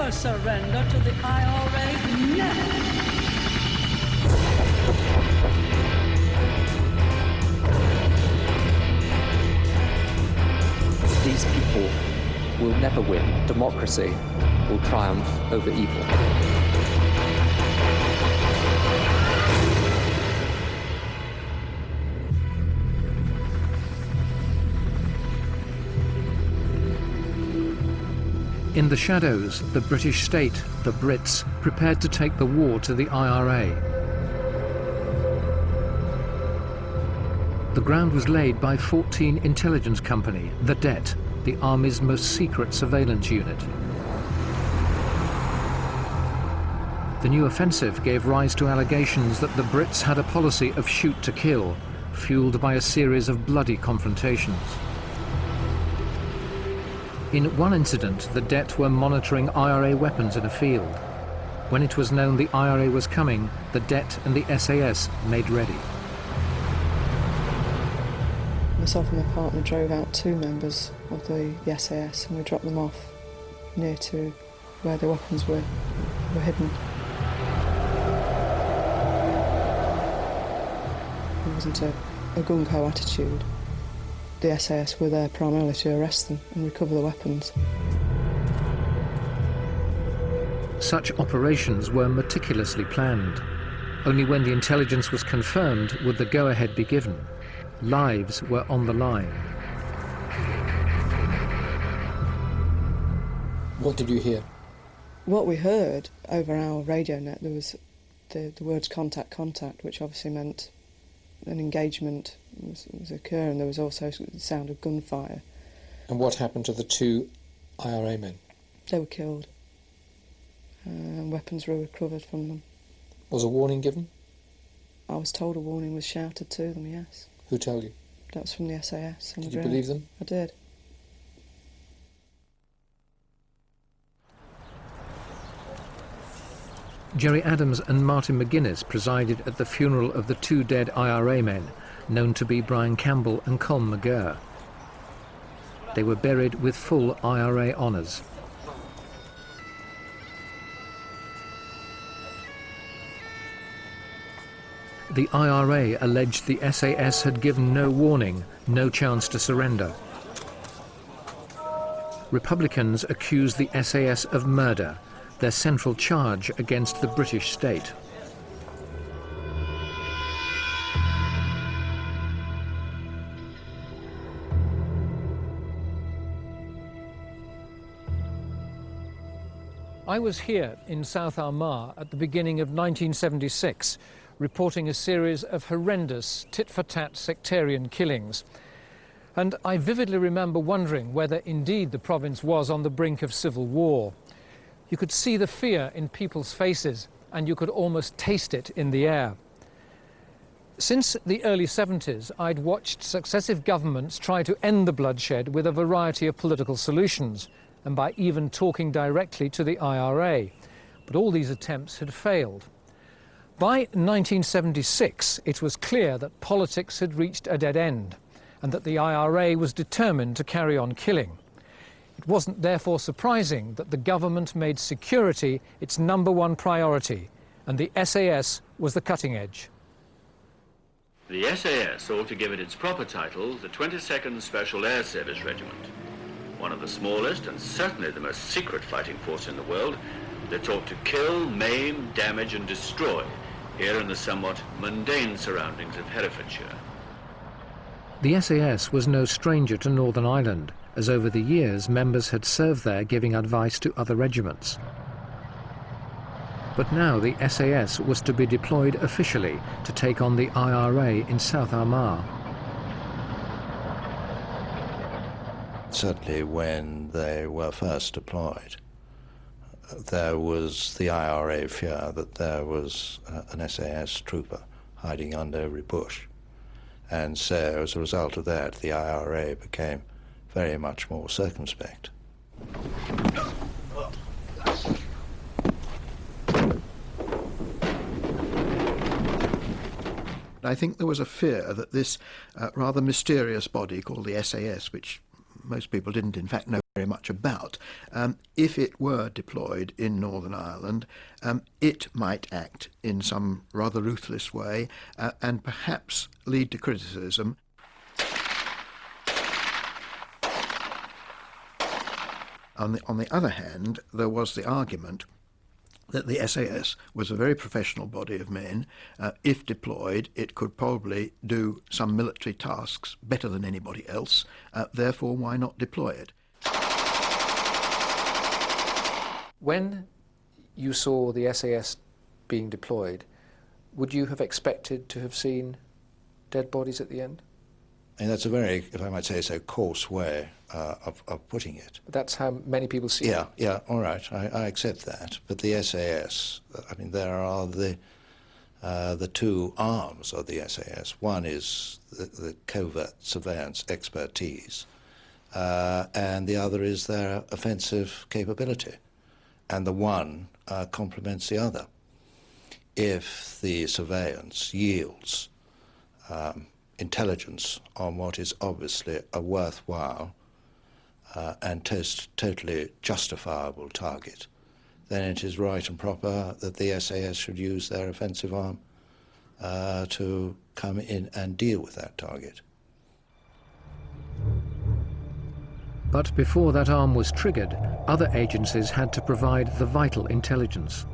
never surrender to the IRA, never. These people will never win. Democracy will triumph over evil. In the shadows, the British state, the Brits, prepared to take the war to the IRA. The ground was laid by 14 Intelligence Company, the Det, the Army's most secret surveillance unit. The new offensive gave rise to allegations that the Brits had a policy of shoot to kill, fueled by a series of bloody confrontations. In one incident, the Det were monitoring IRA weapons in a field. When it was known the IRA was coming, the Det and the SAS made ready. Myself and my partner drove out 2 members of the SAS and we dropped them off near to where the weapons were hidden. It wasn't a gung-ho attitude. The SAS were there primarily to arrest them and recover the weapons. Such operations were meticulously planned. Only when the intelligence was confirmed would the go-ahead be given. Lives were on the line. What did you hear? What we heard over our radio net, there was the words contact, contact, which obviously meant an engagement was occurring. There was also the sound of gunfire. And what happened to the 2 IRA men? They were killed. And weapons were recovered from them. Was a warning given? I was told a warning was shouted to them, yes. Who told you? That was from the SAS. Did you believe them? I did. Jerry Adams and Martin McGuinness presided at the funeral of the 2 dead IRA men, known to be Brian Campbell and Colm McGurr. They were buried with full IRA honours. The IRA alleged the SAS had given no warning, no chance to surrender. Republicans accused the SAS of murder, their central charge against the British state. I was here in South Armagh at the beginning of 1976, reporting a series of horrendous tit-for-tat sectarian killings. And I vividly remember wondering whether indeed the province was on the brink of civil war. You could see the fear in people's faces, and you could almost taste it in the air. Since the early 70s, I'd watched successive governments try to end the bloodshed with a variety of political solutions, and by even talking directly to the IRA. But all these attempts had failed. By 1976, it was clear that politics had reached a dead end, and that the IRA was determined to carry on killing. It wasn't therefore surprising that the government made security its #1 priority, and the SAS was the cutting edge. The SAS ought to give it its proper title, the 22nd Special Air Service Regiment. One of the smallest and certainly the most secret fighting force in the world, they're taught to kill, maim, damage and destroy here in the somewhat mundane surroundings of Herefordshire. The SAS was no stranger to Northern Ireland, as over the years members had served there giving advice to other regiments. But now the SAS was to be deployed officially to take on the IRA in South Armagh. Certainly when they were first deployed, there was the IRA fear that there was an SAS trooper hiding under every bush. And so as a result of that, the IRA became very much more circumspect. I think there was a fear that this rather mysterious body called the SAS, which most people didn't in fact know very much about. If it were deployed in Northern Ireland, it might act in some rather ruthless way and perhaps lead to criticism. On the other hand, there was the argument that the SAS was a very professional body of men. If deployed, it could probably do some military tasks better than anybody else. Therefore, why not deploy it? When you saw the SAS being deployed, would you have expected to have seen dead bodies at the end? And that's a very, if I might say so, coarse way of putting it. That's how many people see it. Yeah, all right, I accept that. But the SAS, I mean, there are the two arms of the SAS. One is the covert surveillance expertise, and the other is their offensive capability. And the one complements the other. If the surveillance yields intelligence on what is obviously a worthwhile and totally justifiable target, then it is right and proper that the SAS should use their offensive arm to come in and deal with that target. But before that arm was triggered, other agencies had to provide the vital intelligence.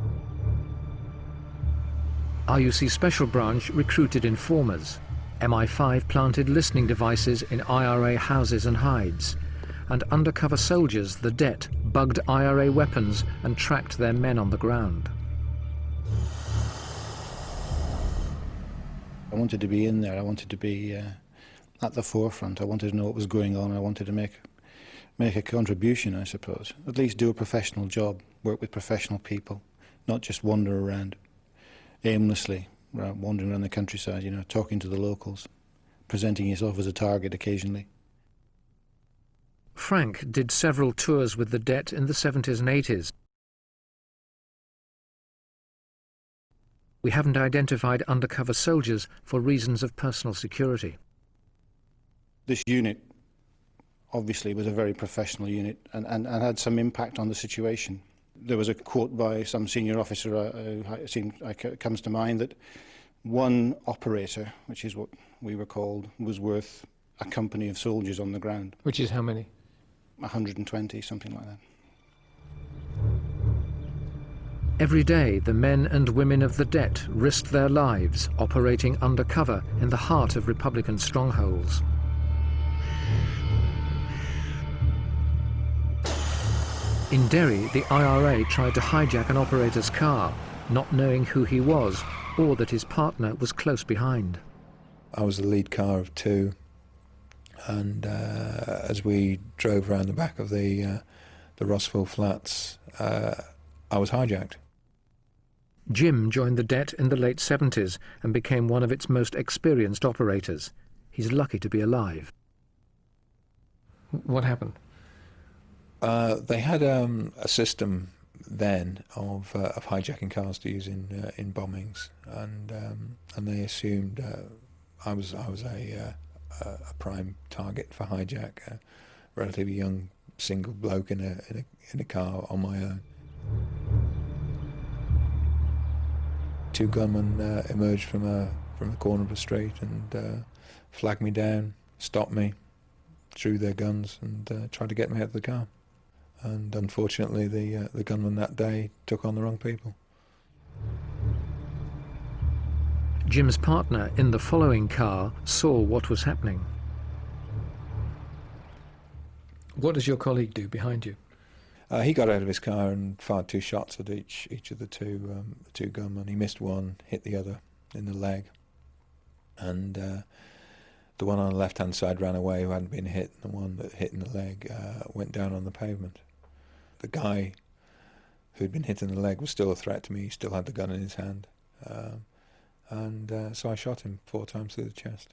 RUC Special Branch recruited informers. MI5 planted listening devices in IRA houses and hides. And undercover soldiers, the Det, bugged IRA weapons and tracked their men on the ground. I wanted to be in there. I wanted to be at the forefront. I wanted to know what was going on. I wanted to make a contribution, I suppose. At least do a professional job, work with professional people, not just wander around aimlessly, wandering around the countryside, you know, talking to the locals, presenting yourself as a target occasionally. Frank did several tours with the Det in the 70s and 80s. We haven't identified undercover soldiers for reasons of personal security. This unit obviously was a very professional unit and had some impact on the situation. There was a quote by some senior officer who comes to mind that one operator, which is what we were called, was worth a company of soldiers on the ground. Which is how many? 120, something like that. Every day, the men and women of the Det risked their lives operating undercover in the heart of Republican strongholds. In Derry, the IRA tried to hijack an operator's car, not knowing who he was or that his partner was close behind. I was the lead car of two, and as we drove around the back of the Rossville flats, I was hijacked. Jim joined the Det in the late 70s and became one of its most experienced operators. He's lucky to be alive. What happened? They had a system then of hijacking cars to use in bombings, and they assumed I was a prime target for hijack, a relatively young single bloke in a car on my own. Two gunmen emerged from the corner of the street and flagged me down, stopped me, drew their guns and tried to get me out of the car. And unfortunately, the gunman that day took on the wrong people. Jim's partner in the following car saw what was happening. What does your colleague do behind you? He got out of his car and fired two shots at each of the two gunmen. He missed one, hit the other in the leg, and the one on the left-hand side ran away who hadn't been hit, and the one that hit in the leg went down on the pavement. The guy who'd been hit in the leg was still a threat to me. He still had the gun in his hand, and so I shot him 4 times through the chest.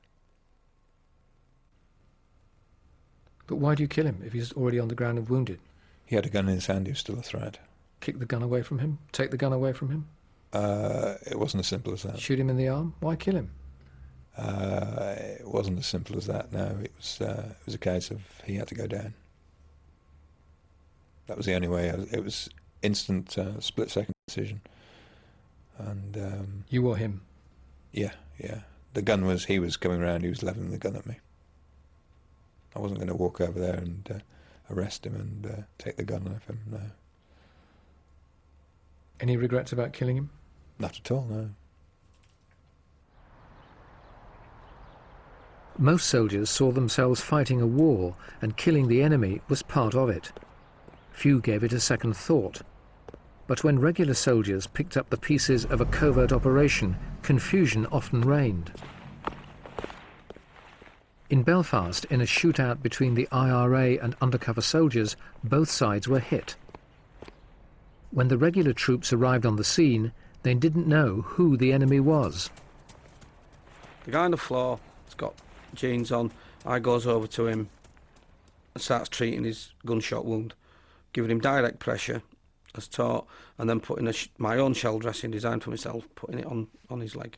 But why do you kill him if he's already on the ground and wounded? He had a gun in his hand. He was still a threat. Kick the gun away from him? Take the gun away from him? It wasn't as simple as that. Shoot him in the arm? Why kill him? It wasn't as simple as that. No, it was a case of he had to go down. That was the only way. It was instant, split-second decision. And you or him? Yeah. The gun was, he was coming round, he was levelling the gun at me. I wasn't going to walk over there and arrest him and take the gun off him, no. Any regrets about killing him? Not at all, no. Most soldiers saw themselves fighting a war, and killing the enemy was part of it. Few gave it a second thought. But when regular soldiers picked up the pieces of a covert operation, confusion often reigned. In Belfast, in a shootout between the IRA and undercover soldiers, both sides were hit. When the regular troops arrived on the scene, they didn't know who the enemy was. The guy on the floor has got jeans on. I goes over to him and starts treating his gunshot wound, giving him direct pressure as taught, and then putting my own shell dressing designed for myself, putting it on his leg.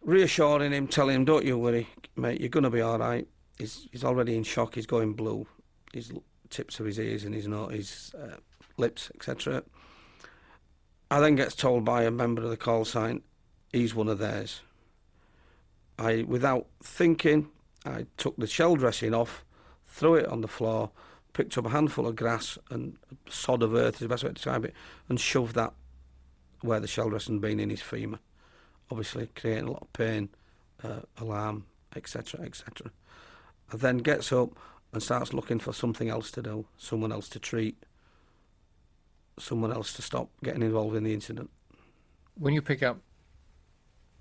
Reassuring him, telling him, don't you worry, mate, you're going to be all right. He's already in shock, he's going blue. His tips of his ears and his nose, his lips, etc. I then gets told by a member of the call sign, he's one of theirs. Without thinking, I took the shell dressing off, threw it on the floor, picked up a handful of grass and a sod of earth is the best way to describe it, and shoved that where the shell dressing had been in his femur, obviously creating a lot of pain, alarm, etc., etc. And then gets up and starts looking for something else to do, someone else to treat, someone else to stop getting involved in the incident. When you pick up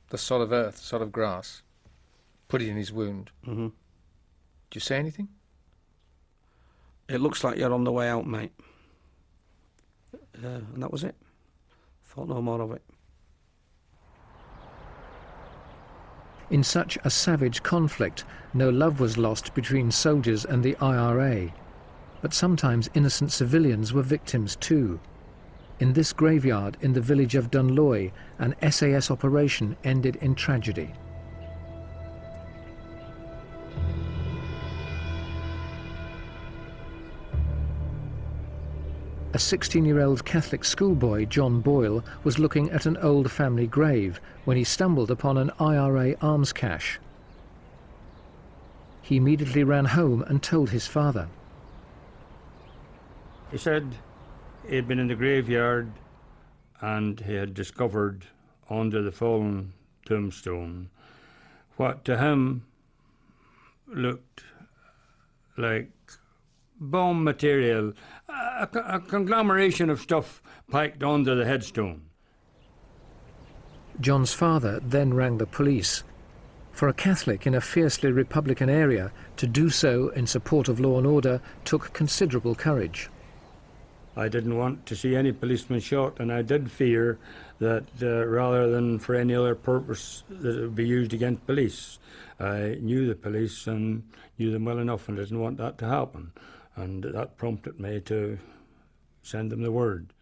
the sod of earth, sod of grass, put it in his wound, do you say anything? It looks like you're on the way out, mate. And that was it. Thought no more of it. In such a savage conflict, no love was lost between soldiers and the IRA. But sometimes innocent civilians were victims too. In this graveyard in the village of Dunloy, an SAS operation ended in tragedy. A 16-year-old Catholic schoolboy, John Boyle, was looking at an old family grave when he stumbled upon an IRA arms cache. He immediately ran home and told his father. He said he had been in the graveyard and he had discovered under the fallen tombstone what to him looked like bone material, a conglomeration of stuff packed onto the headstone. John's father then rang the police. For a Catholic in a fiercely Republican area, to do so in support of law and order took considerable courage. I didn't want to see any policeman shot, and I did fear that rather than for any other purpose that it would be used against police. I knew the police and knew them well enough and didn't want that to happen. And that prompted me to send them the word.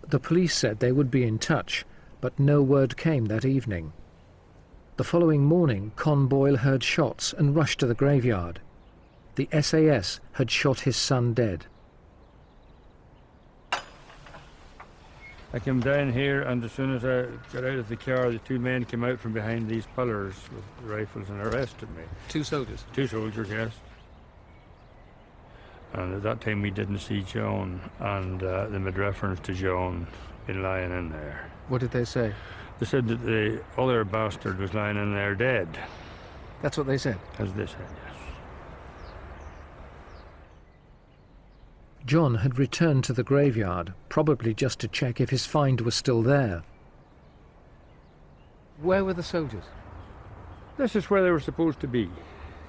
The police said they would be in touch, but no word came that evening. The following morning, Con Boyle heard shots and rushed to the graveyard. The SAS had shot his son dead. I came down here, and as soon as I got out of the car, the two men came out from behind these pillars with rifles and arrested me. Two soldiers? Two soldiers, yes. And at that time we didn't see John, and they made reference to John being lying in there. What did they say? They said that the other bastard was lying in there dead. That's what they said? As they said, yes. John had returned to the graveyard, probably just to check if his find was still there. Where were the soldiers? This is where they were supposed to be.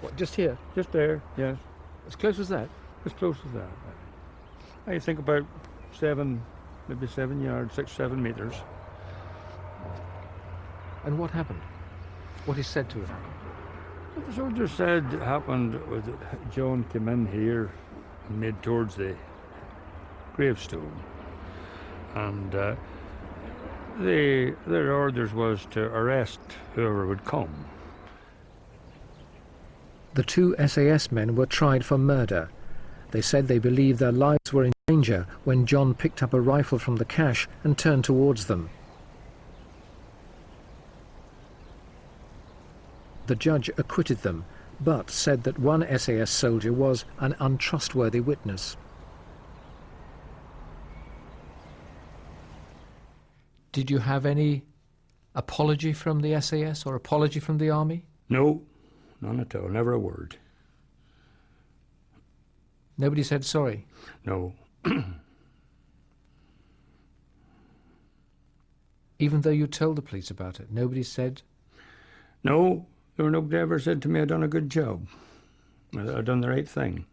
What, just here? Just there, yes. As close as that? As close as that. I think about 6, 7 meters. And what happened? What is said to him? What the soldier said happened was that John came in here and made towards the gravestone. And their orders was to arrest whoever would come. The two SAS men were tried for murder. They said they believed their lives were in danger when John picked up a rifle from the cache and turned towards them. The judge acquitted them, but said that one SAS soldier was an untrustworthy witness. Did you have any apology from the SAS or apology from the army? No, none at all, never a word. Nobody said sorry? No. Even though you told the police about it, nobody said? No, nobody ever said to me I'd done a good job. I'd done the right thing.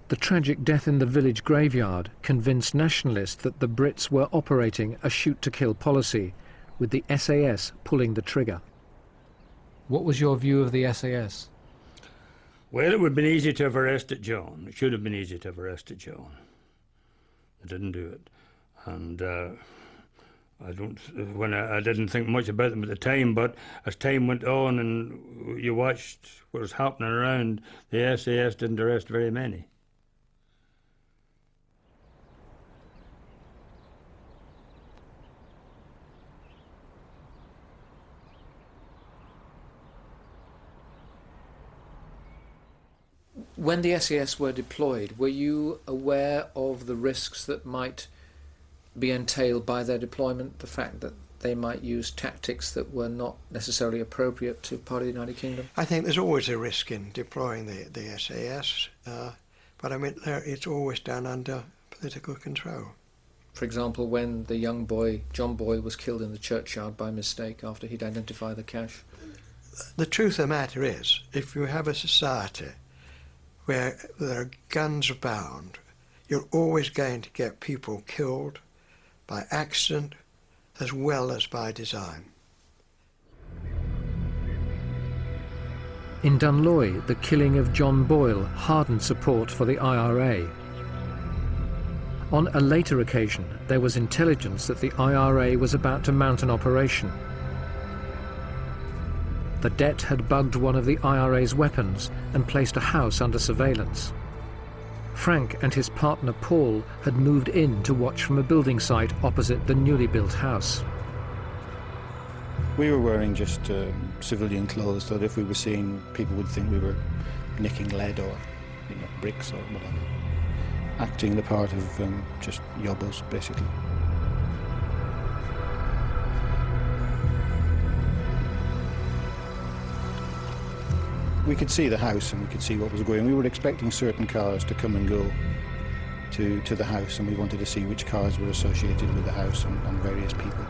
The tragic death in the village graveyard convinced nationalists that the Brits were operating a shoot-to-kill policy, with the SAS pulling the trigger. What was your view of the SAS? Well, it would have been easy to have arrested John. It should have been easy to have arrested John. I didn't do it. And I didn't think much about them at the time, but as time went on and you watched what was happening around, the SAS didn't arrest very many. When the SAS were deployed, were you aware of the risks that might be entailed by their deployment, the fact that they might use tactics that were not necessarily appropriate to part of the United Kingdom? I think there's always a risk in deploying the SAS, but I mean, it's always done under political control. For example, when the young boy, John Boy, was killed in the churchyard by mistake after he'd identified the cache? The truth of the matter is, if you have a society where there are guns abound, you're always going to get people killed by accident as well as by design. In Dunloy, the killing of John Boyle hardened support for the IRA. On a later occasion, there was intelligence that the IRA was about to mount an operation. The Det had bugged one of the IRA's weapons and placed a house under surveillance. Frank and his partner Paul had moved in to watch from a building site opposite the newly built house. We were wearing just civilian clothes, so that if we were seen, people would think we were nicking lead or bricks or whatever. Acting the part of just yobbos, basically. We could see the house and we could see what was going on. We were expecting certain cars to come and go to the house, and we wanted to see which cars were associated with the house and various people.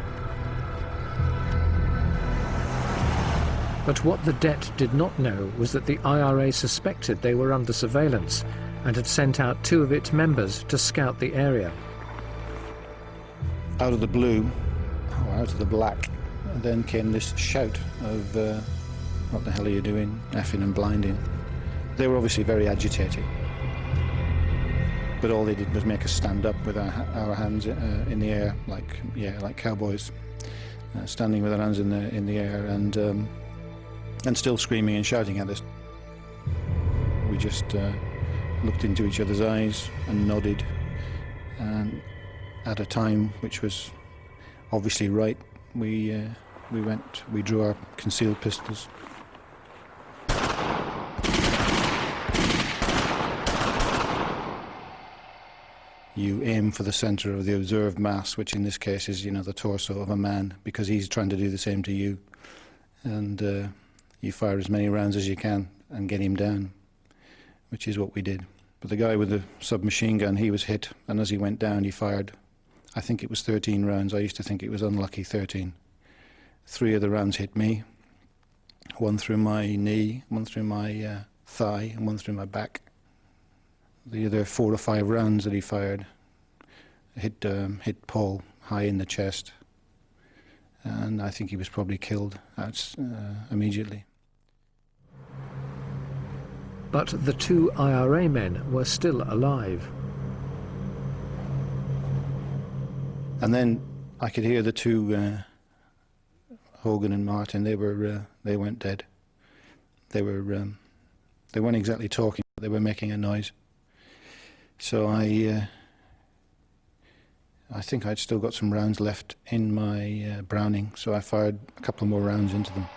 But what the Det did not know was that the IRA suspected they were under surveillance and had sent out two of its members to scout the area. Out of the blue, or out of the black, then came this shout of what the hell are you doing? Effing and blinding. They were obviously very agitated. But all they did was make us stand up with our hands in the air, like cowboys, standing with our hands in the air and still screaming and shouting at us. We just looked into each other's eyes and nodded, and at a time which was obviously right, we drew our concealed pistols. You aim for the centre of the observed mass, which in this case is, the torso of a man, because he's trying to do the same to you. And you fire as many rounds as you can and get him down, which is what we did. But the guy with the submachine gun, he was hit, and as he went down, he fired, I think it was 13 rounds. I used to think it was unlucky 13. 3 of the rounds hit me, 1 through my knee, 1 through my thigh, and 1 through my back. The other 4 or 5 rounds that he fired hit Paul high in the chest, and I think he was probably killed immediately. But the 2 IRA men were still alive. And then I could hear the 2 Hogan and Martin, they went dead. They weren't exactly talking, but they were making a noise. So I think I'd still got some rounds left in my Browning, so I fired a couple more rounds into them.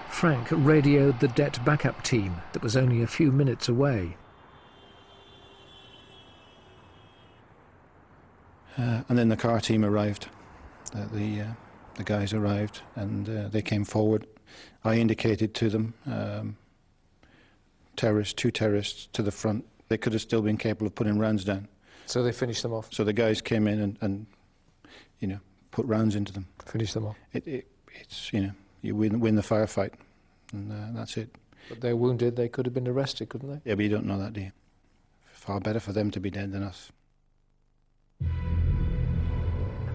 Frank radioed the Det backup team that was only a few minutes away. And then the car team arrived. The guys arrived and they came forward. I indicated to them two terrorists to the front. They could have still been capable of putting rounds down. So they finished them off? So the guys came in and you know, put rounds into them. Finished them off? It's, you know, you win the firefight, and that's it. But they're wounded, they could have been arrested, couldn't they? Yeah, but you don't know that, do you? Far better for them to be dead than us.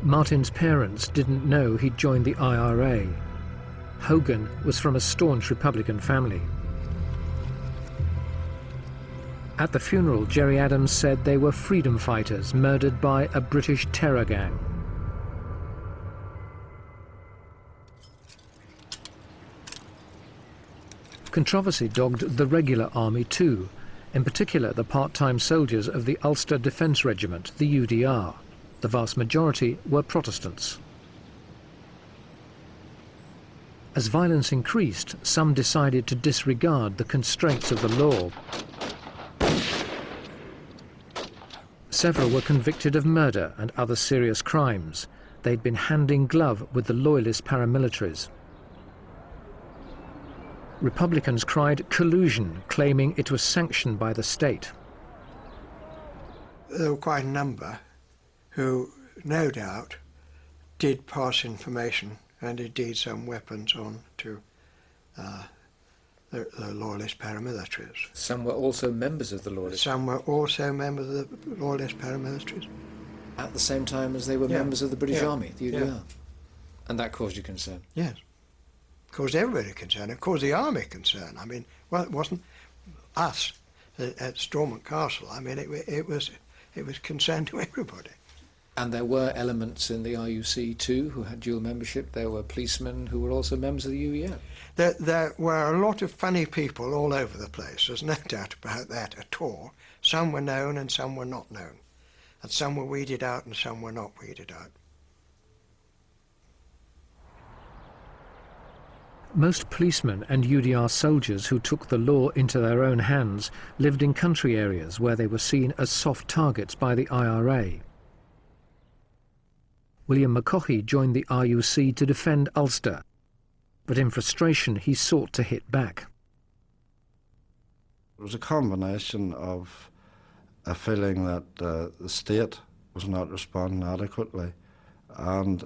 Martin's parents didn't know he'd joined the IRA. Hogan was from a staunch Republican family. At the funeral, Jerry Adams said they were freedom fighters murdered by a British terror gang. Controversy dogged the regular army too, in particular the part-time soldiers of the Ulster Defence Regiment, the UDR. The vast majority were Protestants. As violence increased, some decided to disregard the constraints of the law. Several were convicted of murder and other serious crimes. They'd been hand in glove with the loyalist paramilitaries. Republicans cried collusion, claiming it was sanctioned by the state. There were quite a number who, no doubt, did pass information and indeed some weapons on to the loyalist paramilitaries. Some were also members of the loyalists. Some were also members of the loyalist paramilitaries. At the same time as they were members of the British Army, the UDR. Yeah. And that caused you concern? Yes. Caused everybody concern. It caused the army concern. I mean, well, it wasn't us at Stormont Castle. I mean, it was concern to everybody. And there were elements in the RUC too who had dual membership. There were policemen who were also members of the UEF. There were a lot of funny people all over the place. There's no doubt about that at all. Some were known and some were not known. And some were weeded out and some were not weeded out. Most policemen and UDR soldiers who took the law into their own hands lived in country areas where they were seen as soft targets by the IRA. William McCaughey joined the RUC to defend Ulster, but in frustration he sought to hit back. It was a combination of a feeling that the state was not responding adequately and,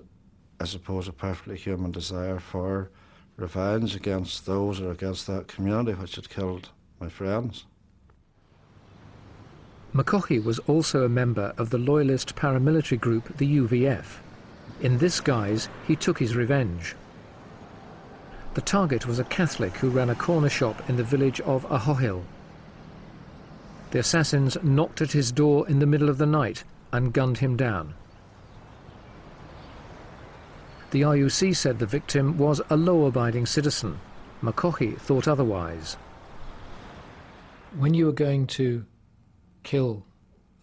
I suppose, a perfectly human desire for revenge against those or against that community which had killed my friends. McCaughey was also a member of the loyalist paramilitary group, the UVF. In this guise, he took his revenge. The target was a Catholic who ran a corner shop in the village of Ahohill. The assassins knocked at his door in the middle of the night and gunned him down. The RUC said the victim was a law-abiding citizen. McCaughey thought otherwise. When you were going to kill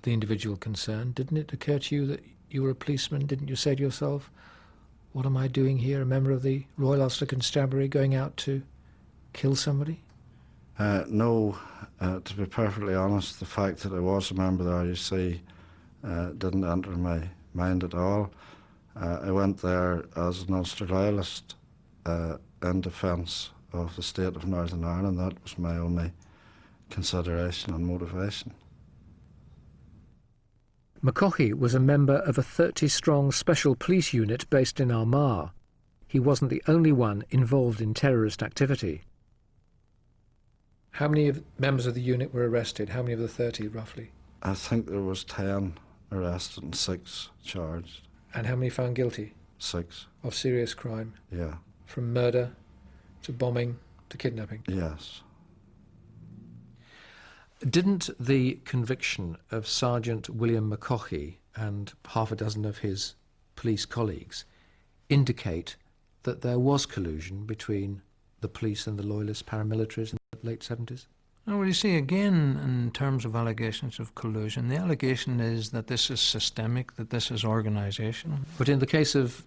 the individual concerned, didn't it occur to you that you were a policeman? Didn't you say to yourself, what am I doing here, a member of the Royal Ulster Constabulary going out to kill somebody? No, to be perfectly honest, the fact that I was a member of the RUC didn't enter my mind at all. I went there as an Ulster loyalist in defence of the state of Northern Ireland. That was my only consideration and motivation. McCaughey was a member of a 30-strong special police unit based in Armagh. He wasn't the only one involved in terrorist activity. How many members of the unit were arrested? How many of the 30, roughly? I think there was 10 arrested and 6 charged. And how many found guilty? 6. Of serious crime? Yeah. From murder to bombing to kidnapping? Yes. Didn't the conviction of Sergeant William McCaughey and half a dozen of his police colleagues indicate that there was collusion between the police and the loyalist paramilitaries in the late 70s? Well, you see, again, in terms of allegations of collusion, the allegation is that this is systemic, that this is organisational. But in the case of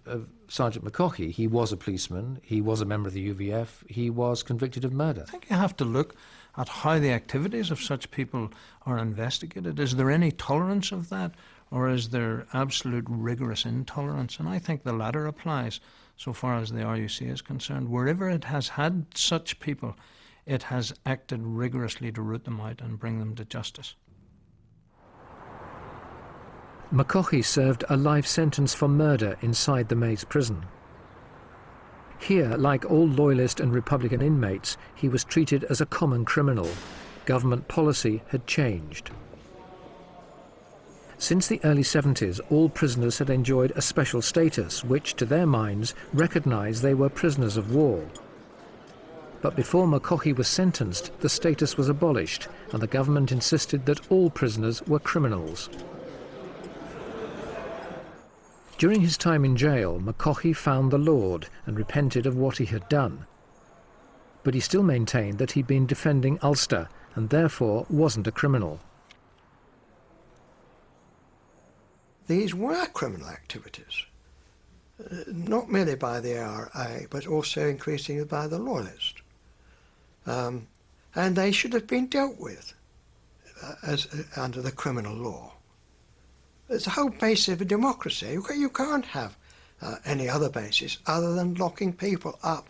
Sergeant McCaughey, he was a policeman, he was a member of the UVF, he was convicted of murder. I think you have to look at how the activities of such people are investigated. Is there any tolerance of that, or is there absolute rigorous intolerance? And I think the latter applies so far as the RUC is concerned. Wherever it has had such people, it has acted rigorously to root them out and bring them to justice. McCaughey served a life sentence for murder inside the Maze prison. Here, like all Loyalist and Republican inmates, he was treated as a common criminal. Government policy had changed. Since the early 70s, all prisoners had enjoyed a special status, which, to their minds, recognised they were prisoners of war. But before McCaughey was sentenced, the status was abolished, and the government insisted that all prisoners were criminals. During his time in jail, McCaughey found the Lord and repented of what he had done. But he still maintained that he'd been defending Ulster and therefore wasn't a criminal. These were criminal activities, not merely by the IRA, but also increasingly by the Loyalists. And they should have been dealt with under the criminal law. It's the whole basis of a democracy. You can't have any other basis other than locking people up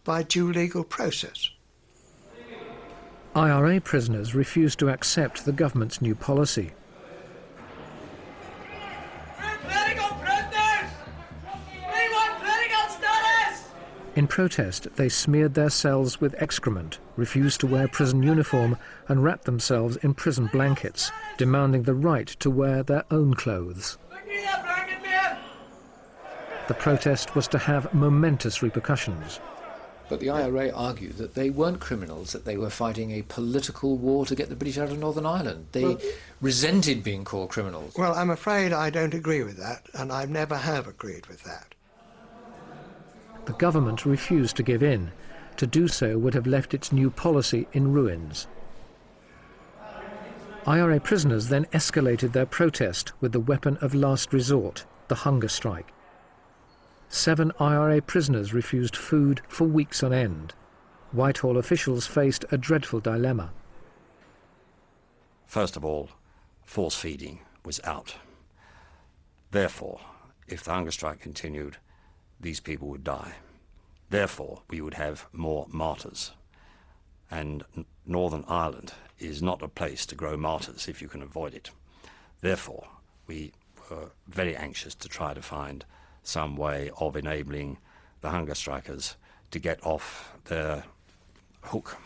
by due legal process. IRA prisoners refused to accept the government's new policy. In protest, they smeared their cells with excrement, refused to wear prison uniform, and wrapped themselves in prison blankets, demanding the right to wear their own clothes. The protest was to have momentous repercussions. But the IRA argued that they weren't criminals, that they were fighting a political war to get the British out of Northern Ireland. They resented being called criminals. Well, I'm afraid I don't agree with that, and I never have agreed with that. The government refused to give in. To do so would have left its new policy in ruins. IRA prisoners then escalated their protest with the weapon of last resort, the hunger strike. 7 IRA prisoners refused food for weeks on end. Whitehall officials faced a dreadful dilemma. First of all, force feeding was out. Therefore, if the hunger strike continued, these people would die. Therefore, we would have more martyrs. And Northern Ireland is not a place to grow martyrs if you can avoid it. Therefore, we were very anxious to try to find some way of enabling the hunger strikers to get off their hook.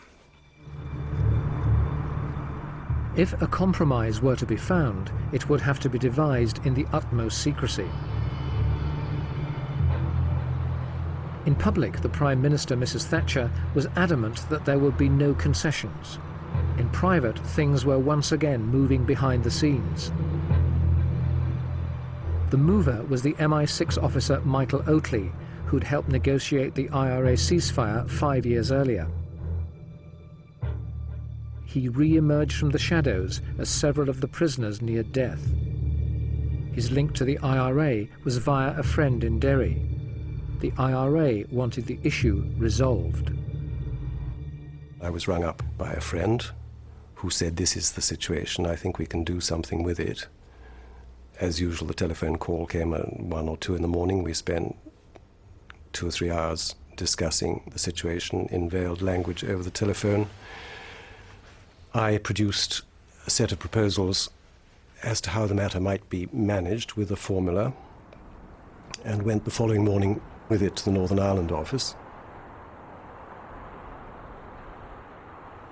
If a compromise were to be found, it would have to be devised in the utmost secrecy. In public, the Prime Minister, Mrs. Thatcher, was adamant that there would be no concessions. In private, things were once again moving behind the scenes. The mover was the MI6 officer Michael Oatley, who'd helped negotiate the IRA ceasefire 5 years earlier. He re-emerged from the shadows as several of the prisoners neared death. His link to the IRA was via a friend in Derry. The IRA wanted the issue resolved. I was rung up by a friend who said, "This is the situation, I think we can do something with it." As usual, the telephone call came at 1 or 2 in the morning. We spent 2 or 3 hours discussing the situation in veiled language over the telephone. I produced a set of proposals as to how the matter might be managed with a formula, and went the following morning with it to the Northern Ireland office.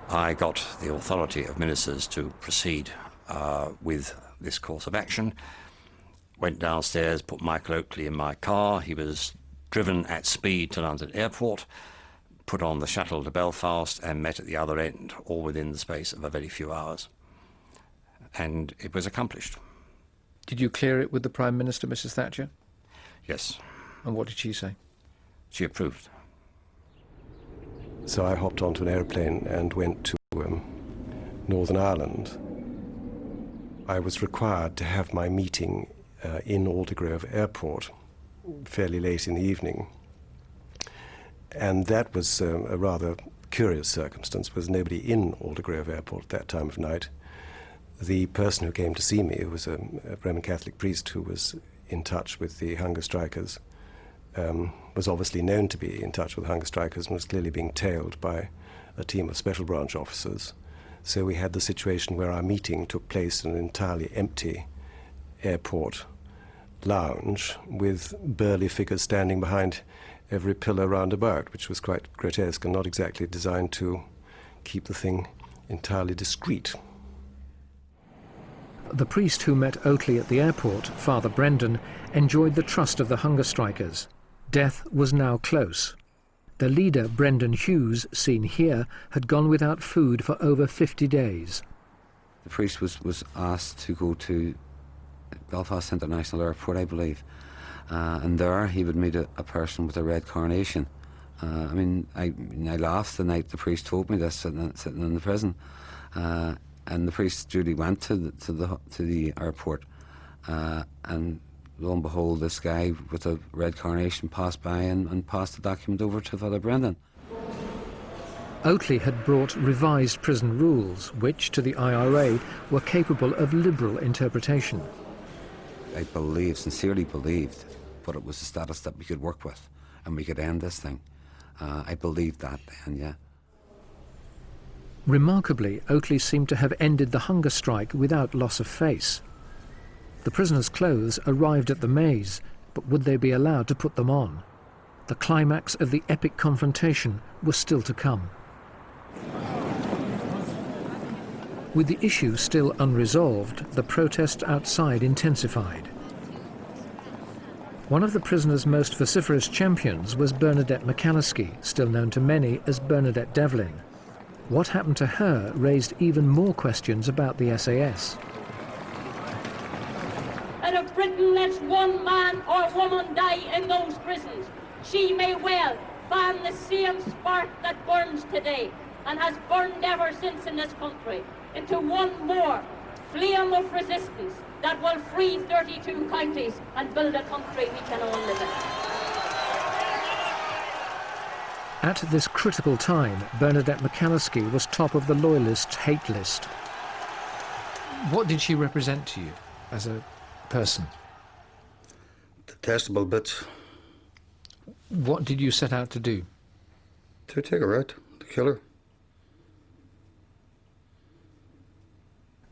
I got the authority of ministers to proceed with this course of action. Went downstairs, put Michael Oakley in my car. He was driven at speed to London Airport, put on the shuttle to Belfast, and met at the other end, all within the space of a very few hours. And it was accomplished. Did you clear it with the Prime Minister, Mrs. Thatcher? Yes. And what did she say? She approved. So I hopped onto an aeroplane and went to Northern Ireland. I was required to have my meeting in Aldergrove Airport fairly late in the evening. And that was a rather curious circumstance, because nobody in Aldergrove Airport at that time of night. The person who came to see me, who was a Roman Catholic priest who was in touch with the hunger strikers, was obviously known to be in touch with hunger strikers and was clearly being tailed by a team of special branch officers. So we had the situation where our meeting took place in an entirely empty airport lounge with burly figures standing behind every pillar round about, which was quite grotesque and not exactly designed to keep the thing entirely discreet. The priest who met Oatley at the airport, Father Brendan, enjoyed the trust of the hunger strikers. Death was now close. The leader, Brendan Hughes, seen here, had gone without food for over 50 days. The priest was asked to go to Belfast International Airport, I believe, and there he would meet a person with a red carnation. I laughed the night the priest told me this, sitting in the prison, and the priest duly went to the airport, and lo and behold, this guy with a red carnation passed by and passed the document over to Father Brendan. Oatley had brought revised prison rules, which, to the IRA, were capable of liberal interpretation. I sincerely believed, but it was a status that we could work with, and we could end this thing. I believed that then, yeah. Remarkably, Oatley seemed to have ended the hunger strike without loss of face. The prisoners' clothes arrived at the maze, but would they be allowed to put them on? The climax of the epic confrontation was still to come. With the issue still unresolved, the protest outside intensified. One of the prisoners' most vociferous champions was Bernadette McCallasky, still known to many as Bernadette Devlin. What happened to her raised even more questions about the SAS. And if Britain lets one man or woman die in those prisons, she may well fan the same spark that burns today and has burned ever since in this country into one more flame of resistance that will free 32 counties and build a country we can all live in. At this critical time, Bernadette McCallasky was top of the Loyalists' hate list. What did she represent to you as a person? Detestable bits. What did you set out to do? To take her out, to kill her.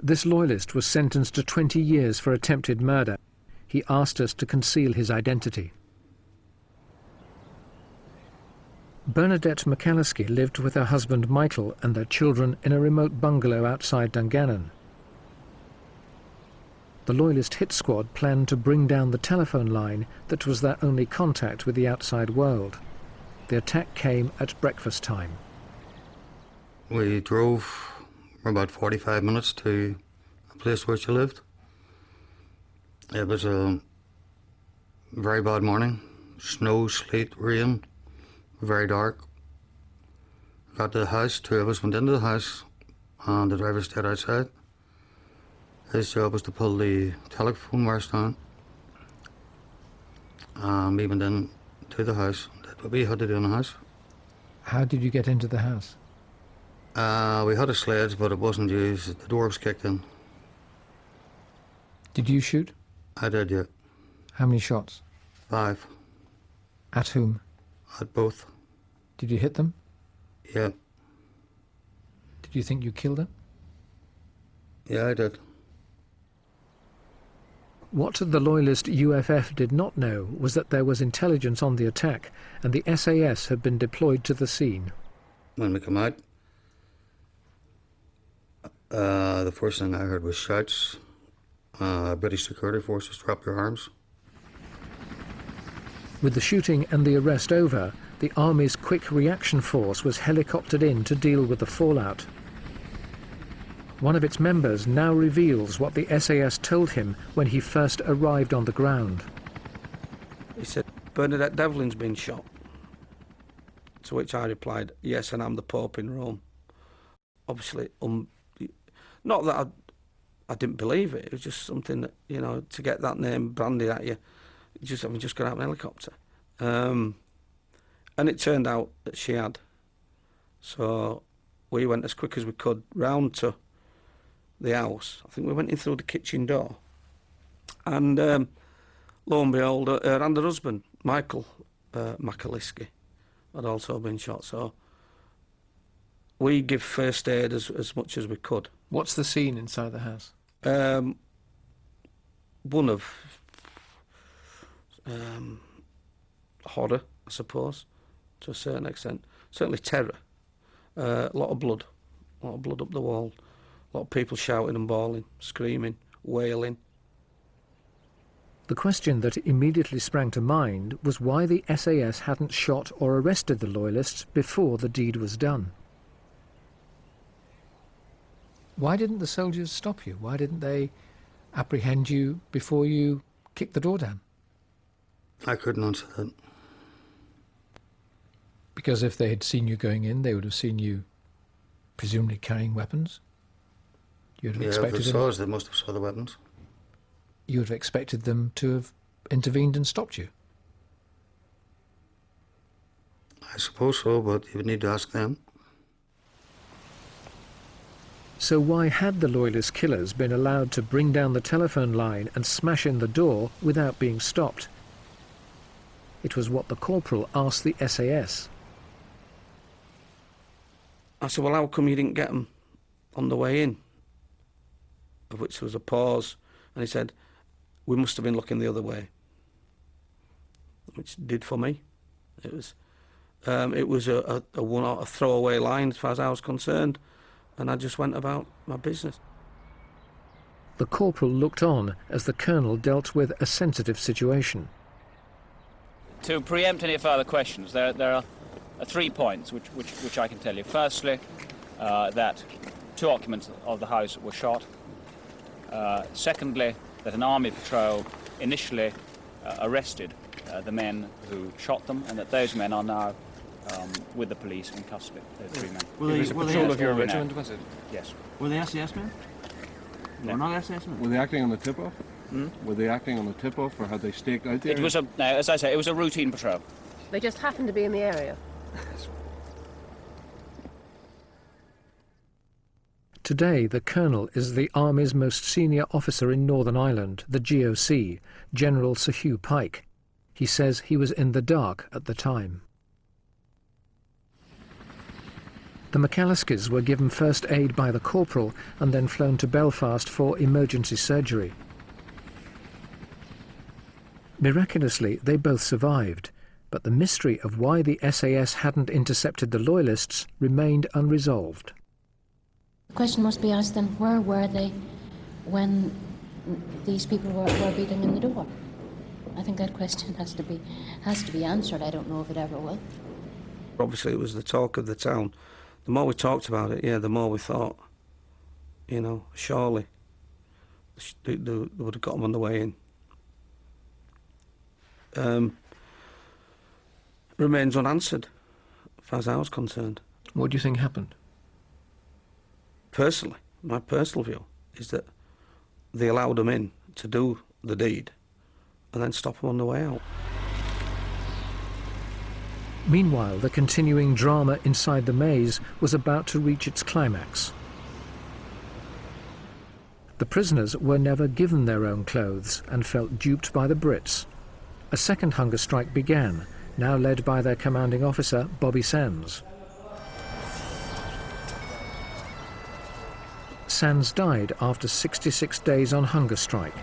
This Loyalist was sentenced to 20 years for attempted murder. He asked us to conceal his identity. Bernadette McCallasky lived with her husband Michael and their children in a remote bungalow outside Dungannon. The Loyalist hit squad planned to bring down the telephone line that was their only contact with the outside world. The attack came at breakfast time. We drove for about 45 minutes to a place where she lived. It was a very bad morning. Snow, sleet, rain, very dark. Got to the house, two of us went into the house and the driver stayed outside. His job was to pull the telephone wires down. We went in to the house. That's what we had to do in the house. How did you get into the house? We had a sledge, but it wasn't used. The door was kicked in. Did you shoot? I did, yeah. How many shots? 5. At whom? At both. Did you hit them? Yeah. Did you think you killed them? Yeah, I did. What the Loyalist UFF did not know was that there was intelligence on the attack and the SAS had been deployed to the scene. When we come out, the first thing I heard was shouts. British security forces, drop your arms. With the shooting and the arrest over, the Army's quick reaction force was helicoptered in to deal with the fallout. One of its members now reveals what the SAS told him when he first arrived on the ground. He said, Bernadette Devlin's been shot. To which I replied, yes, and I'm the Pope in Rome. Obviously, not that I didn't believe it. It was just something that, you know, to get that name branded at you, having just got out of an helicopter. And it turned out that she had. So we went as quick as we could round to the house. I think we went in through the kitchen door. And lo and behold, her and her husband, Michael Makaliski, had also been shot. So we give first aid as much as we could. What's the scene inside the house? One of horror, I suppose, to a certain extent. Certainly terror. A lot of blood up the wall. A lot of people shouting and bawling, screaming, wailing. The question that immediately sprang to mind was why the SAS hadn't shot or arrested the Loyalists before the deed was done. Why didn't the soldiers stop you? Why didn't they apprehend you before you kicked the door down? I couldn't answer that. Because if they had seen you going in, they would have seen you presumably carrying weapons? You'd have expected them. They must have saw the weapons. You would have expected them to have intervened and stopped you. I suppose so, but you would need to ask them. So why had the Loyalist killers been allowed to bring down the telephone line and smash in the door without being stopped? It was what the corporal asked the SAS. I said, well, how come you didn't get them on the way in? Of which there was a pause, and he said, we must have been looking the other way. Which did for me. It was a throwaway line as far as I was concerned, and I just went about my business. The corporal looked on as the colonel dealt with a sensitive situation. To preempt any further questions, there are 3 points which I can tell you. Firstly, that 2 occupants of the house were shot. Secondly, that an army patrol initially arrested the men who shot them, and that those men are now with the police in custody. Those 3 men. It was a patrol of your regiment, was it? Yes. Were they SAS men? No. Were not SAS men? Were they acting on the tip-off? Were they acting on the tip-off, or had they staked out there? It was as I say, it was a routine patrol. They just happened to be in the area. Today, the colonel is the Army's most senior officer in Northern Ireland, the GOC, General Sir Hugh Pike. He says he was in the dark at the time. The McAlleskers were given first aid by the corporal and then flown to Belfast for emergency surgery. Miraculously, they both survived, but the mystery of why the SAS hadn't intercepted the Loyalists remained unresolved. The question must be asked then, where were they when these people were beating in the door? I think that question has to be answered. I don't know if it ever will. Obviously, it was the talk of the town. The more we talked about it, the more we thought, surely they would have got them on the way in. Remains unanswered, as far as I was concerned. What do you think happened? Personally, my personal view is that they allowed them in to do the deed and then stop them on the way out. Meanwhile, the continuing drama inside the maze was about to reach its climax. The prisoners were never given their own clothes and felt duped by the Brits. A second hunger strike began, now led by their commanding officer, Bobby Sands. Sands died after 66 days on hunger strike.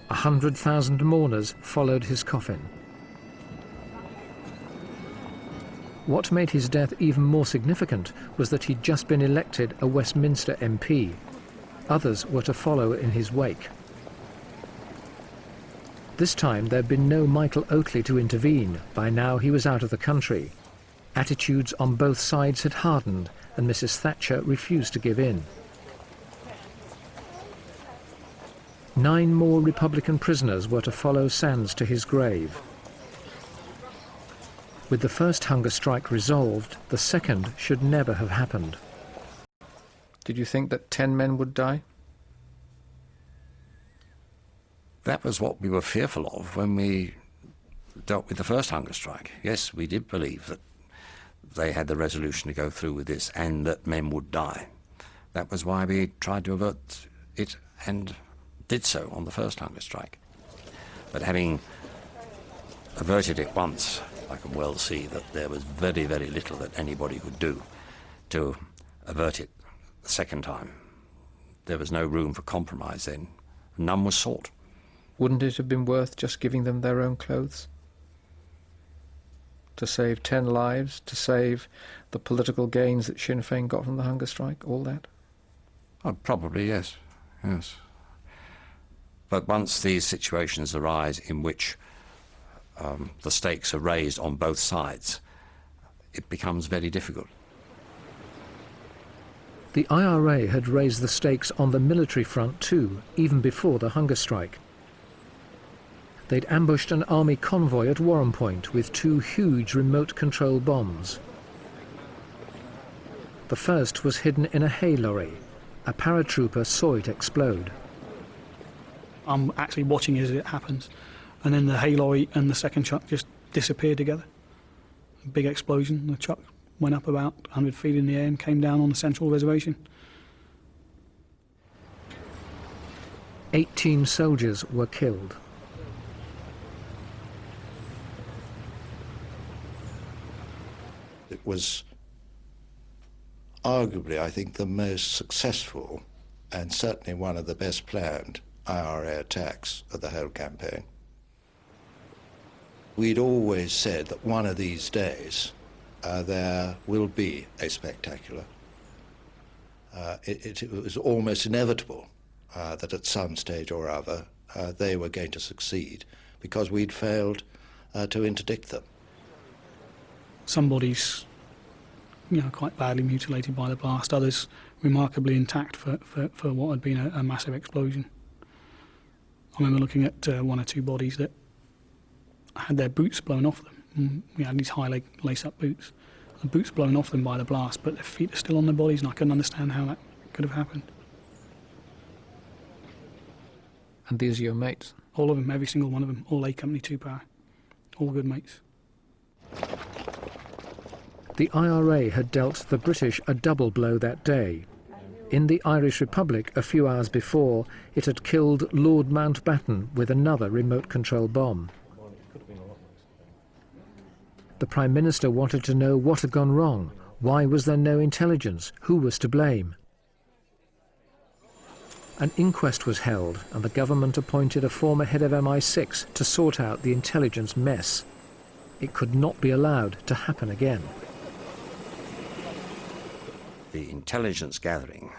100,000 mourners followed his coffin. What made his death even more significant was that he'd just been elected a Westminster MP. Others were to follow in his wake. This time there'd been no Michael Oatley to intervene. By now he was out of the country. Attitudes on both sides had hardened, and Mrs. Thatcher refused to give in. 9 more Republican prisoners were to follow Sands to his grave. With the first hunger strike resolved, the second should never have happened. Did you think that 10 men would die? That was what we were fearful of when we dealt with the first hunger strike. Yes, we did believe that they had the resolution to go through with this and that men would die. That was why we tried to avert it and did so on the first hunger strike. But having averted it once, I can well see that there was very, very little that anybody could do to avert it the second time. There was no room for compromise then. None was sought. Wouldn't it have been worth just giving them their own clothes? To save 10 lives, to save the political gains that Sinn Féin got from the hunger strike, all that? Oh, probably, yes. Yes. But once these situations arise in which the stakes are raised on both sides, it becomes very difficult. The IRA had raised the stakes on the military front too, even before the hunger strike. They'd ambushed an army convoy at Warren Point with 2 huge remote-control bombs. The first was hidden in a hay lorry. A paratrooper saw it explode. I'm actually watching as it happens, and then the hay lorry and the second truck just disappeared together. A big explosion. The truck went up about 100 feet in the air and came down on the central reservation. 18 soldiers were killed. It was arguably, I think, the most successful and certainly one of the best planned IRA attacks of the whole campaign. We'd always said that one of these days there will be a spectacular. It was almost inevitable that at some stage or other they were going to succeed because we'd failed to interdict them. Some bodies, quite badly mutilated by the blast, others remarkably intact for what had been a massive explosion. I remember looking at 1 or 2 bodies that had their boots blown off them. We had these high leg lace-up boots. The boots blown off them by the blast, but their feet are still on their bodies, and I couldn't understand how that could have happened. And these are your mates? All of them, every single one of them, all A Company 2 Power. All good mates. The IRA had dealt the British a double blow that day. In the Irish Republic, a few hours before, it had killed Lord Mountbatten with another remote-control bomb. The Prime Minister wanted to know what had gone wrong. Why was there no intelligence? Who was to blame? An inquest was held, and the government appointed a former head of MI6 to sort out the intelligence mess. It could not be allowed to happen again. The intelligence gathering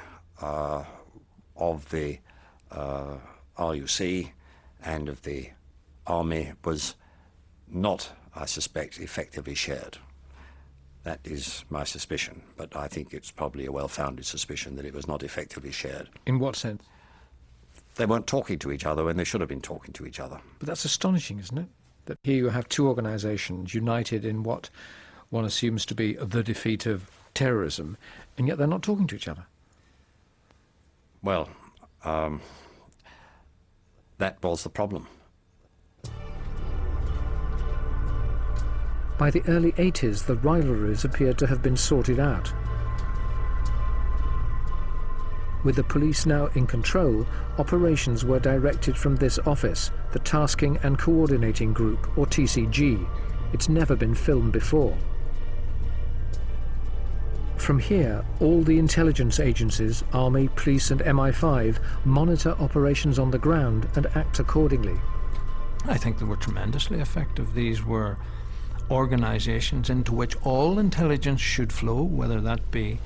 of the RUC and of the army was not, I suspect, effectively shared. That is my suspicion, but I think it's probably a well-founded suspicion that it was not effectively shared. In what sense? They weren't talking to each other when they should have been talking to each other. But that's astonishing, isn't it? That here you have 2 organisations united in what one assumes to be the defeat of terrorism, and yet they're not talking to each other. Well, that was the problem. By the early 80s, the rivalries appeared to have been sorted out. With the police now in control, operations were directed from this office, the Tasking and Coordinating Group, or TCG. It's never been filmed before. From here, all the intelligence agencies, Army, Police and MI5, monitor operations on the ground and act accordingly. I think they were tremendously effective. These were organisations into which all intelligence should flow, whether that be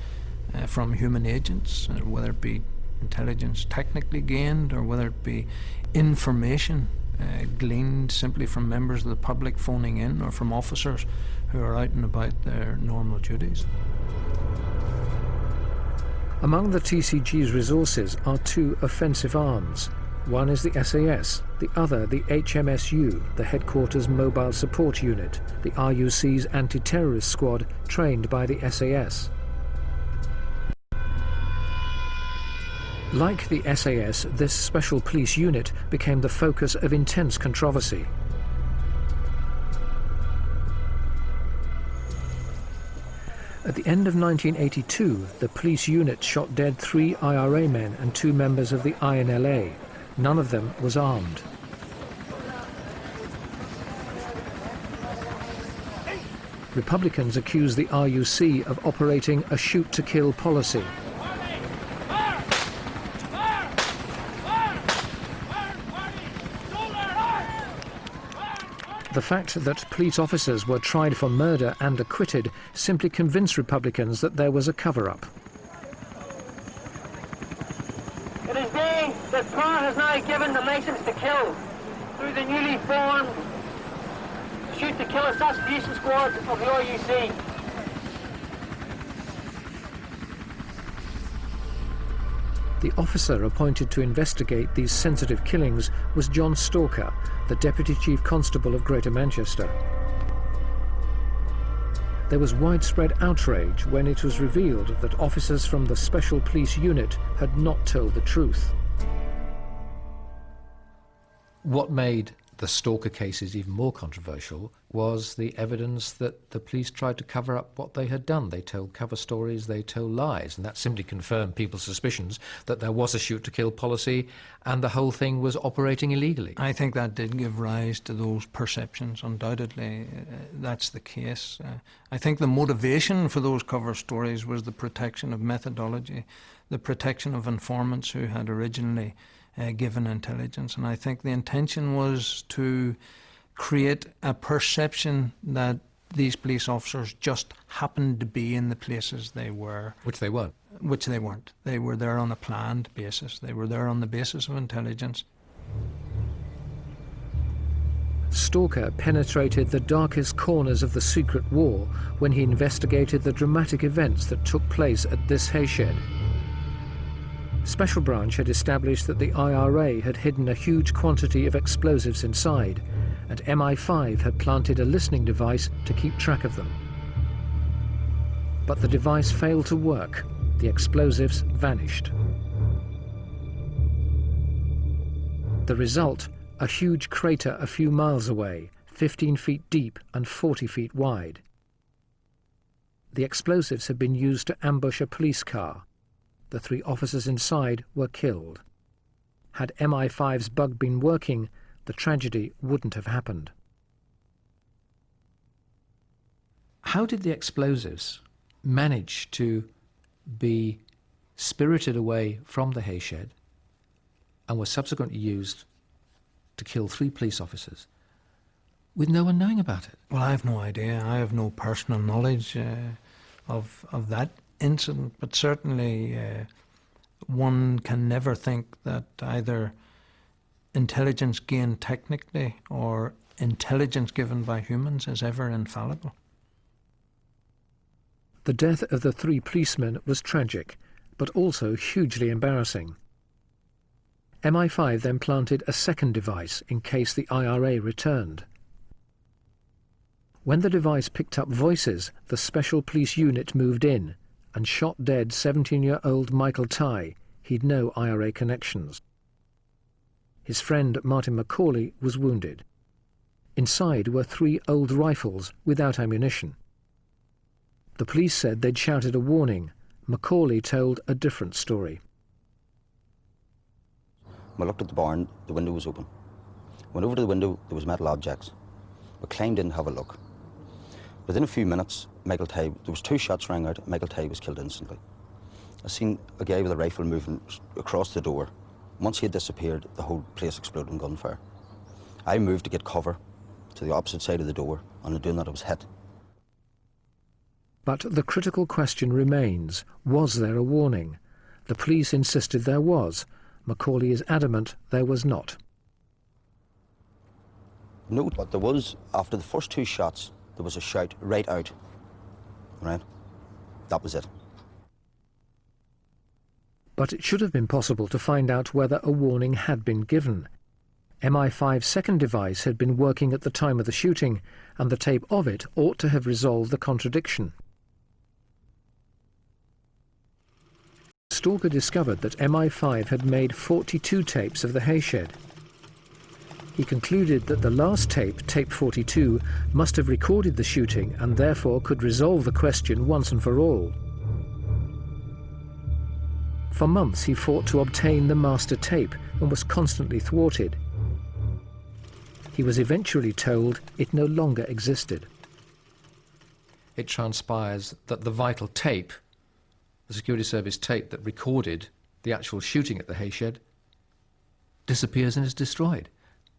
from human agents, or whether it be intelligence technically gained, or whether it be information gleaned simply from members of the public phoning in, or from officers who are out and about their normal duties. Among the TCG's resources are 2 offensive arms, One is the SAS, the other the HMSU, the Headquarters Mobile Support Unit, the RUC's anti-terrorist squad trained by the SAS. Like the SAS, this special police unit became the focus of intense controversy. At the end of 1982, the police unit shot dead 3 IRA men and 2 members of the INLA. None of them was armed. Republicans accuse the RUC of operating a shoot-to-kill policy. The fact that police officers were tried for murder and acquitted simply convinced Republicans that there was a cover-up. It is being that Parr has now given the license to kill through the newly formed shoot-to-kill assassination squad of the RUC. The officer appointed to investigate these sensitive killings was John Stalker, the Deputy Chief Constable of Greater Manchester. There was widespread outrage when it was revealed that officers from the Special Police Unit had not told the truth. What made the Stalker cases even more controversial was the evidence that the police tried to cover up what they had done. They told cover stories, they told lies, and that simply confirmed people's suspicions that there was a shoot-to-kill policy and the whole thing was operating illegally. I think that did give rise to those perceptions, undoubtedly. That's the case. I think the motivation for those cover stories was the protection of methodology, the protection of informants who had originally given intelligence. And I think the intention was to create a perception that these police officers just happened to be in the places they were. Which they weren't. Which they weren't. They were there on a planned basis. They were there on the basis of intelligence. Stalker penetrated the darkest corners of the secret war when he investigated the dramatic events that took place at this hayshed. Special Branch had established that the IRA had hidden a huge quantity of explosives inside, and MI5 had planted a listening device to keep track of them. But the device failed to work. The explosives vanished. The result, a huge crater a few miles away, 15 feet deep and 40 feet wide. The explosives had been used to ambush a police car. The 3 officers inside were killed. Had MI5's bug been working, the tragedy wouldn't have happened. How did the explosives manage to be spirited away from the hayshed and were subsequently used to kill 3 police officers with no one knowing about it? Well, I have no idea. I have no personal knowledge of that incident, but certainly one can never think that either intelligence gained technically or intelligence given by humans is ever infallible. The death of the 3 policemen was tragic, but also hugely embarrassing. MI5 then planted a second device in case the IRA returned. When the device picked up voices, the Special Police Unit moved in and shot dead 17-year-old Michael Tighe. He'd no IRA connections. His friend Martin Macaulay was wounded. Inside were 3 old rifles without ammunition. The police said they'd shouted a warning. Macaulay told a different story. When I looked at the barn, the window was open. Went over to the window, there was metal objects. We climbed in to have a look. Within a few minutes, Michael Tighe, there was 2 shots rang out, Michael Tighe was killed instantly. I seen a guy with a rifle moving across the door. Once he had disappeared, the whole place exploded in gunfire. I moved to get cover to the opposite side of the door, and in doing that I was hit. But the critical question remains, was there a warning? The police insisted there was. Macaulay is adamant there was not. No, but there was, after the first 2 shots, there was a shout right out, right? That was it. But it should have been possible to find out whether a warning had been given. MI5's second device had been working at the time of the shooting, and the tape of it ought to have resolved the contradiction. Stalker discovered that MI5 had made 42 tapes of the hayshed. He concluded that the last tape, tape 42, must have recorded the shooting and therefore could resolve the question once and for all. For months he fought to obtain the master tape and was constantly thwarted. He was eventually told it no longer existed. It transpires that the vital tape, the security service tape that recorded the actual shooting at the hayshed, disappears and is destroyed.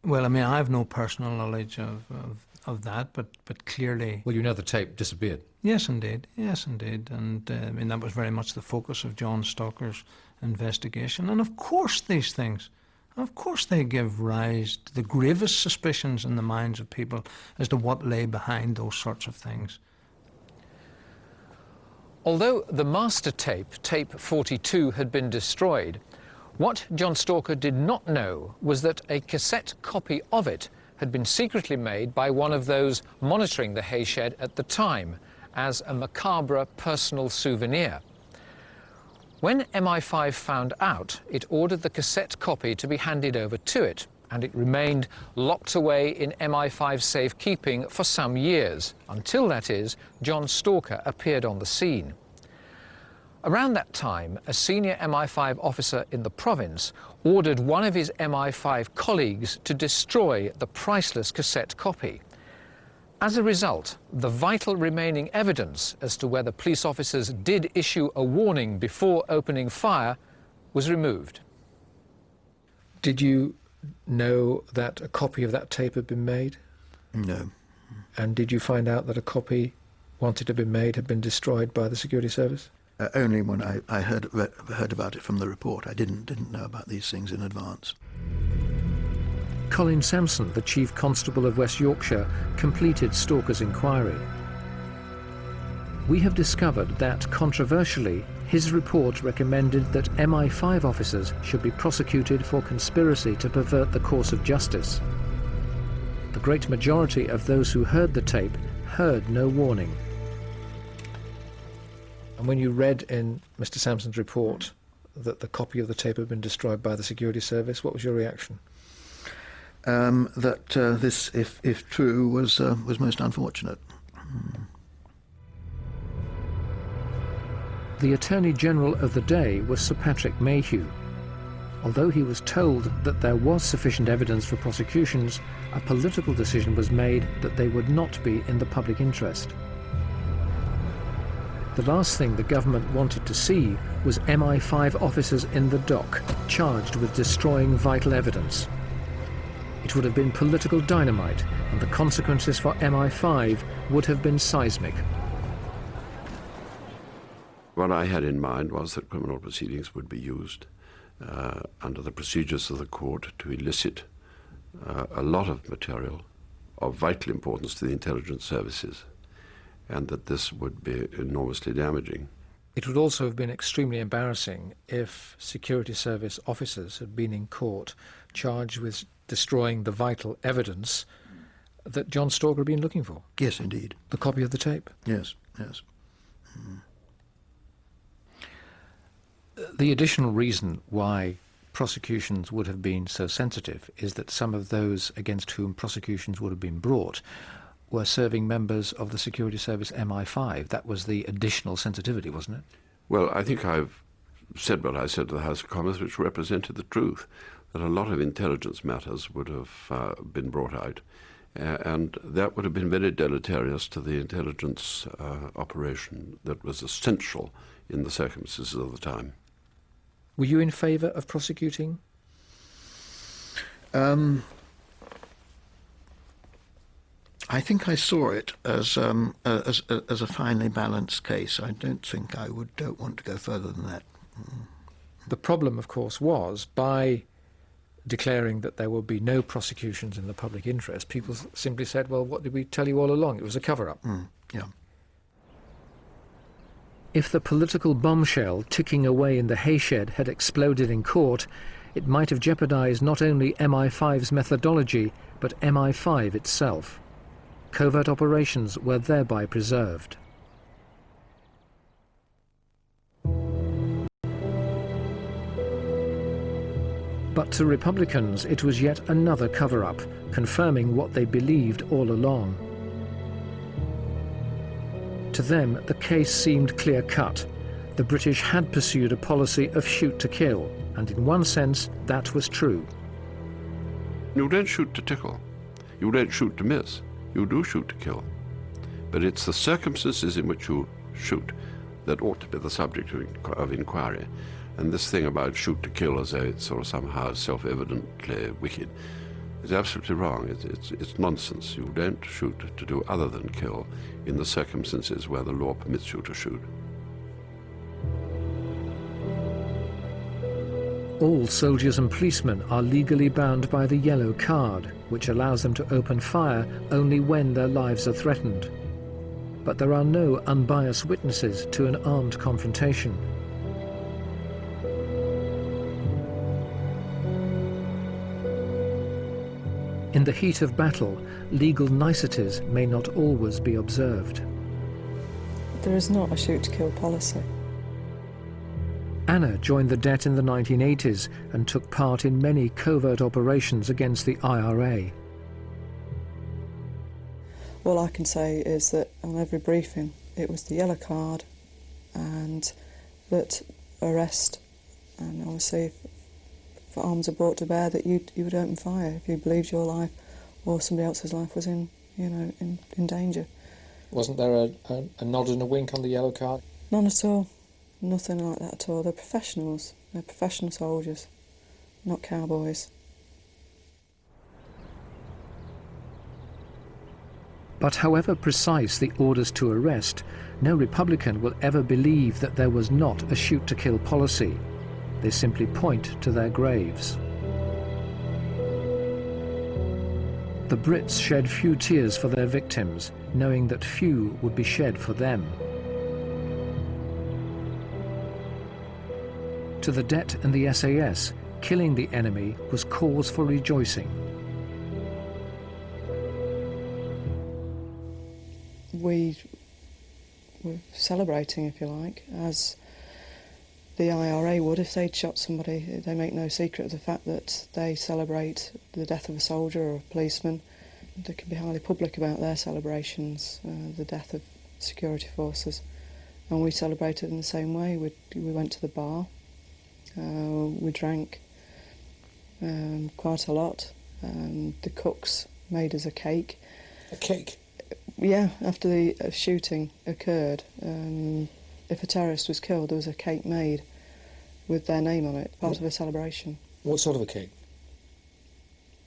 Well, I mean, I have no personal knowledge of that, but clearly... Well, you know the tape disappeared. Yes, indeed. Yes, indeed. And I mean, that was very much the focus of John Stalker's investigation. And of course these things, of course they give rise to the gravest suspicions in the minds of people as to what lay behind those sorts of things. Although the master tape, tape 42, had been destroyed, what John Stalker did not know was that a cassette copy of it had been secretly made by one of those monitoring the hayshed at the time as a macabre personal souvenir. When MI5 found out, it ordered the cassette copy to be handed over to it, and it remained locked away in MI5 safekeeping for some years, until, that is, John Stalker appeared on the scene. Around that time, a senior MI5 officer in the province ordered one of his MI5 colleagues to destroy the priceless cassette copy. As a result, the vital remaining evidence as to whether police officers did issue a warning before opening fire was removed. Did you know that a copy of that tape had been made? No. And did you find out that a copy wanted to be made had been destroyed by the security service? Only when I heard about it from the report. I didn't know about these things in advance. Colin Sampson, the Chief Constable of West Yorkshire, completed Stalker's inquiry. We have discovered that, controversially, his report recommended that MI5 officers should be prosecuted for conspiracy to pervert the course of justice. The great majority of those who heard the tape heard no warning. And when you read in Mr. Sampson's report that the copy of the tape had been destroyed by the security service, what was your reaction? That this, if true, was most unfortunate. The Attorney General of the day was Sir Patrick Mayhew. Although he was told that there was sufficient evidence for prosecutions, a political decision was made that they would not be in the public interest. The last thing the government wanted to see was MI5 officers in the dock, charged with destroying vital evidence. It would have been political dynamite, and the consequences for MI5 would have been seismic. What I had in mind was that criminal proceedings would be used under the procedures of the court to elicit a lot of material of vital importance to the intelligence services, and that this would be enormously damaging. It would also have been extremely embarrassing if security service officers had been in court charged with destroying the vital evidence that John Stalker had been looking for. Yes, indeed. The copy of the tape. Yes, yes. The additional reason why prosecutions would have been so sensitive is that some of those against whom prosecutions would have been brought were serving members of the security service MI5. That was the additional sensitivity, wasn't it? Well, I think I've said what I said to the House of Commons, which represented the truth, that a lot of intelligence matters would have been brought out, and that would have been very deleterious to the intelligence operation that was essential in the circumstances of the time. Were you in favour of prosecuting? I think I saw it as a finely balanced case. I don't think don't want to go further than that. The problem, of course, was by declaring that there would be no prosecutions in the public interest, people simply said, well, what did we tell you all along? It was a cover-up. Yeah. If the political bombshell ticking away in the hayshed had exploded in court, it might have jeopardized not only MI5's methodology, but MI5 itself. Covert operations were thereby preserved. But to Republicans, it was yet another cover-up, confirming what they believed all along. To them, the case seemed clear-cut. The British had pursued a policy of shoot to kill, and in one sense, that was true. You don't shoot to tickle. You don't shoot to miss. You do shoot to kill. But it's the circumstances in which you shoot that ought to be the subject of inquiry. And this thing about shoot to kill as though it's sort of somehow self-evidently wicked is absolutely wrong. It's nonsense. You don't shoot to do other than kill in the circumstances where the law permits you to shoot. All soldiers and policemen are legally bound by the yellow card, which allows them to open fire only when their lives are threatened. But there are no unbiased witnesses to an armed confrontation. In the heat of battle, legal niceties may not always be observed. There is not a shoot-to-kill policy. Anna joined the Det in the 1980s and took part in many covert operations against the IRA. All I can say is that on every briefing it was the yellow card and that arrest, and obviously if arms are brought to bear that you would open fire if you believed your life or somebody else's life was in danger. Wasn't there a nod and a wink on the yellow card? None at all. Nothing like that at all. They're professionals. They're professional soldiers, not cowboys. But however precise the orders to arrest, no Republican will ever believe that there was not a shoot-to-kill policy. They simply point to their graves. The Brits shed few tears for their victims, knowing that few would be shed for them. To the Det and the SAS, killing the enemy was cause for rejoicing. We were celebrating, if you like, as the IRA would if they'd shot somebody. They make no secret of the fact that they celebrate the death of a soldier or a policeman. They can be highly public about their celebrations, the death of security forces. And we celebrated in the same way. We went to the bar. We drank quite a lot. The cooks made us a cake. A cake? Yeah, after the shooting occurred, if a terrorist was killed, there was a cake made with their name on it, part of a celebration. What sort of a cake?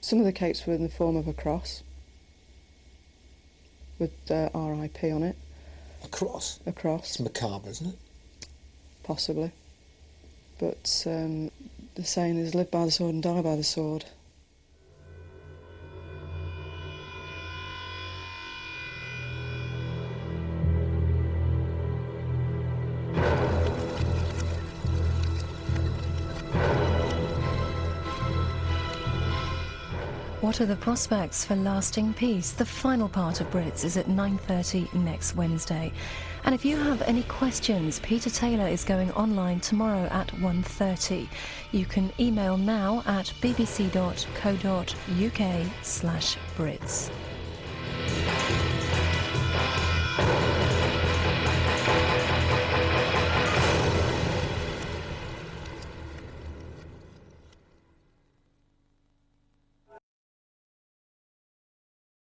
Some of the cakes were in the form of a cross with RIP on it. A cross? A cross. It's macabre, isn't it? Possibly. But the saying is live by the sword and die by the sword. What are the prospects for lasting peace? The final part of Brits is at 9:30 next Wednesday. And if you have any questions, Peter Taylor is going online tomorrow at 1:30. You can email now at bbc.co.uk/Brits.